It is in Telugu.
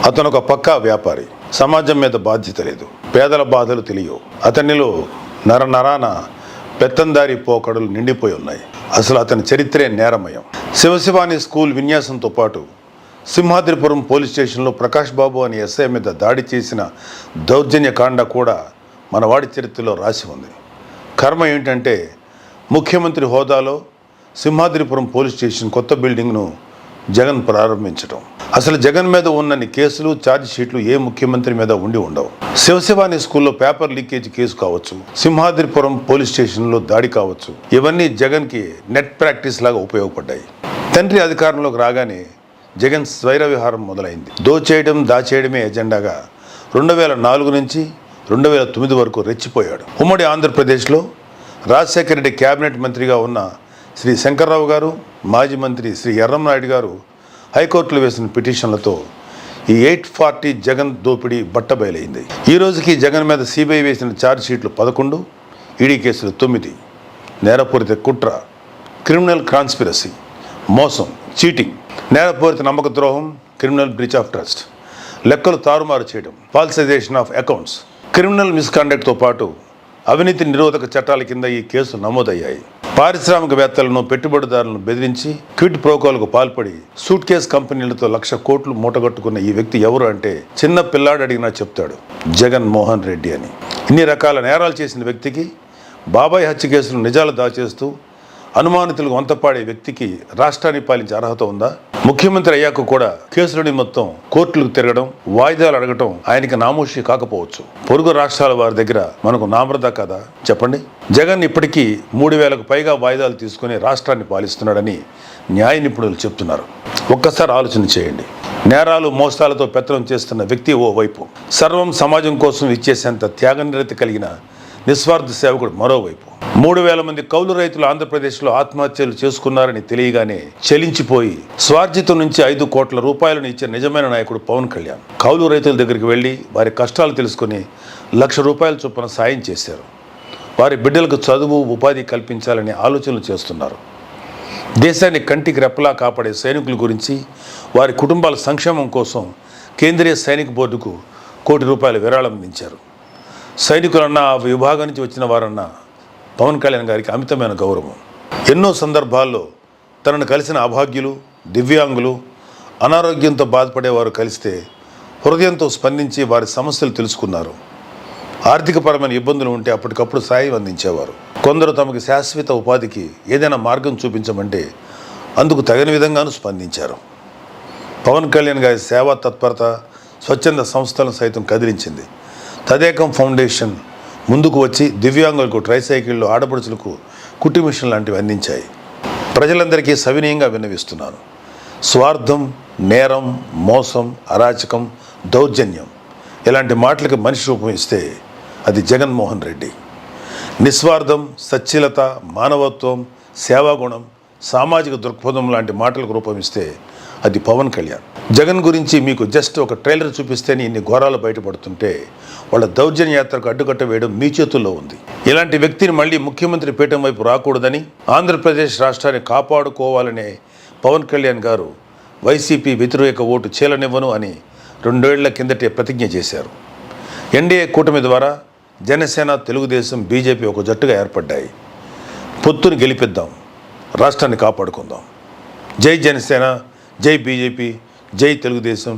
అతను ఒక పక్కా వ్యాపారి. సమాజం మీద బాధ్యత లేదు. పేదల బాధలు తెలియవు. అతనిలో నరనరాన పెత్తందారి పోకడలు నిండిపోయి ఉన్నాయి. అసలు అతని చరిత్రే నేరమయం. శివశివాని స్కూల్ విన్యాసంతో పాటు సింహాద్రిపురం పోలీస్ స్టేషన్లో ప్రకాష్ బాబు అనే ఎస్ఐ మీద దాడి చేసిన దౌర్జన్యకాండ కూడా మనవాడి చరిత్రలో రాసి ఉంది. కర్మ ఏంటంటే ముఖ్యమంత్రి హోదాలో సింహాద్రిపురం పోలీస్ స్టేషన్ కొత్త బిల్డింగ్ను జగన్ ప్రారంభించడం. అసలు జగన్ మీద ఉన్నన్ని కేసులు, ఛార్జ్ షీట్లు ఏ ముఖ్యమంత్రి మీద ఉండి ఉండవు. శివశివాని స్కూల్లో పేపర్ లీకేజ్ కేసు కావచ్చు, సింహాద్రిపురం పోలీస్ స్టేషన్లో దాడి కావచ్చు, ఇవన్నీ జగన్కి నెట్ ప్రాక్టీస్ లాగా ఉపయోగపడ్డాయి. తండ్రి అధికారంలోకి రాగానే జగన్ స్వైర విహారం మొదలైంది. దోచేయడం, దాచేయడమే ఎజెండాగా 2004 నుంచి 2009 వరకు రెచ్చిపోయాడు. ఉమ్మడి ఆంధ్రప్రదేశ్లో రాజశేఖర రెడ్డి కేబినెట్ మంత్రిగా ఉన్న శ్రీ శంకర్రావు గారు, మాజీ మంత్రి శ్రీ ఎర్రంనాయుడు గారు హైకోర్టులో వేసిన పిటిషన్లతో ఈ 840 జగన్ దోపిడీ బట్టబయలైంది. ఈ రోజుకి జగన్ మీద సిబిఐ వేసిన ఛార్జ్ షీట్లు 11, ఈడీ కేసులు 9, నేరపూరిత కుట్ర, క్రిమినల్ కాన్స్పిరసీ, మోసం, చీటింగ్, నేరపూరిత నమ్మక ద్రోహం, క్రిమినల్ బ్రీచ్ ఆఫ్ ట్రస్ట్, లెక్కలు తారుమారు చేయడం, ఫాల్సిజేషన్ ఆఫ్ అకౌంట్స్, క్రిమినల్ మిస్కాండక్ట్తో పాటు అవినీతి నిరోధక చట్టాల కింద ఈ కేసులు నమోదయ్యాయి. పారిశ్రామికవేత్తలను, పెట్టుబడిదారులను బెదిరించి క్విడ్ ప్రోకోలకు పాల్పడి సూట్ కేస్ కంపెనీలతో 1,00,000 కోట్లు మూటగట్టుకున్న ఈ వ్యక్తి ఎవరు అంటే చిన్న పిల్లాడు అడిగినా చెప్తాడు, జగన్ మోహన్ రెడ్డి అని. ఇన్ని రకాల నేరాలు చేసిన వ్యక్తికి, బాబాయ్ హత్య కేసులు నిజాలు దాచేస్తూ అనుమానితులకు వంతపాడే వ్యక్తికి రాష్ట్రాన్ని పాలించే అర్హత ఉందా? ముఖ్యమంత్రి అయ్యాక కూడా కేసులని మొత్తం కోర్టులకు తిరగడం, వాయిదాలు అడగటం ఆయనకి నామోషి కాకపోవచ్చు. పొరుగు రాష్ట్రాల వారి దగ్గర మనకు నామృత కదా చెప్పండి. జగన్ ఇప్పటికీ 3,000కు పైగా వాయిదాలు తీసుకుని రాష్ట్రాన్ని పాలిస్తున్నాడని న్యాయ నిపుణులు చెప్తున్నారు. ఒక్కసారి ఆలోచన చేయండి. నేరాలు, మోసాలతో పెత్తనం చేస్తున్న వ్యక్తి ఓవైపు, సర్వం సమాజం కోసం ఇచ్చేసేంత త్యాగనిరతి కలిగిన నిస్వార్థ సేవకుడు మరోవైపు. 3,000 మంది కౌలు రైతులు ఆంధ్రప్రదేశ్లో ఆత్మహత్యలు చేసుకున్నారని తెలియగానే చలించిపోయి స్వార్జితం నుంచి 5 కోట్ల రూపాయలను ఇచ్చే నిజమైన నాయకుడు పవన్ కళ్యాణ్ కౌలు రైతుల దగ్గరికి వెళ్ళి వారి కష్టాలు తెలుసుకుని 1,00,000 రూపాయల చొప్పున సాయం చేశారు. వారి బిడ్డలకు చదువు, ఉపాధి కల్పించాలని ఆలోచనలు చేస్తున్నారు. దేశాన్ని కంటికి రెప్పలా కాపాడే సైనికుల గురించి, వారి కుటుంబాల సంక్షేమం కోసం కేంద్రీయ సైనిక బోర్డుకు ₹1 కోటి విరాళం అందించారు. సైనికులన్నా, ఆ విభాగం నుంచి వచ్చిన వారన్నా పవన్ కళ్యాణ్ గారికి అమితమైన గౌరవం. ఎన్నో సందర్భాల్లో తనను కలిసిన అభాగ్యులు, దివ్యాంగులు, అనారోగ్యంతో బాధపడేవారు కలిస్తే హృదయంతో స్పందించి వారి సమస్యలు తెలుసుకున్నారు. ఆర్థికపరమైన ఇబ్బందులు ఉంటే అప్పటికప్పుడు సాయం అందించేవారు. కొందరు తమకు శాశ్వత ఉపాధికి ఏదైనా మార్గం చూపించమంటే అందుకు తగిన విధంగానూ స్పందించారు. పవన్ కళ్యాణ్ గారి సేవా తత్పరత స్వచ్ఛంద సంస్థలను సైతం కదిలించింది. తదేకం ఫౌండేషన్ ముందుకు వచ్చి దివ్యాంగులకు ట్రైసైకిళ్ళు, ఆడపడుచులకు కుట్టి మిషన్ లాంటివి అందించాయి. ప్రజలందరికీ సవినయంగా విన్నవిస్తున్నాను. స్వార్థం, నేరం, మోసం, అరాచకం, దౌర్జన్యం ఇలాంటి మాటలకు మనిషి రూపం ఇస్తే అది జగన్మోహన్ రెడ్డి. నిస్వార్థం, సచ్ఛీలత, మానవత్వం, సేవాగుణం, సామాజిక దృక్పథం లాంటి మాటలకు రూపమిస్తే అది పవన్ కళ్యాణ్. జగన్ గురించి మీకు జస్ట్ ఒక ట్రైలర్ చూపిస్తేనే ఇన్ని ఘోరాలు బయటపడుతుంటే వాళ్ళ దౌర్జన్య యాత్రకు అడ్డుకట్ట వేయడం మీ చేతుల్లో ఉంది. ఇలాంటి వ్యక్తిని మళ్ళీ ముఖ్యమంత్రి పీఠం వైపు రాకూడదని, ఆంధ్రప్రదేశ్ రాష్ట్రాన్ని కాపాడుకోవాలనే పవన్ కళ్యాణ్ గారు వైసీపీ వ్యతిరేక ఓటు చీలనివ్వను అని 2 ఏళ్ల కిందటే ప్రతిజ్ఞ చేశారు. ఎన్డీఏ కూటమి ద్వారా జనసేన, తెలుగుదేశం, బీజేపీ ఒక జట్టుగా ఏర్పడ్డాయి. పొత్తుని గెలిపిద్దాం, రాష్ట్రాన్ని కాపాడుకుందాం. జై జనసేన, జై బీజేపీ, జై తెలుగుదేశం,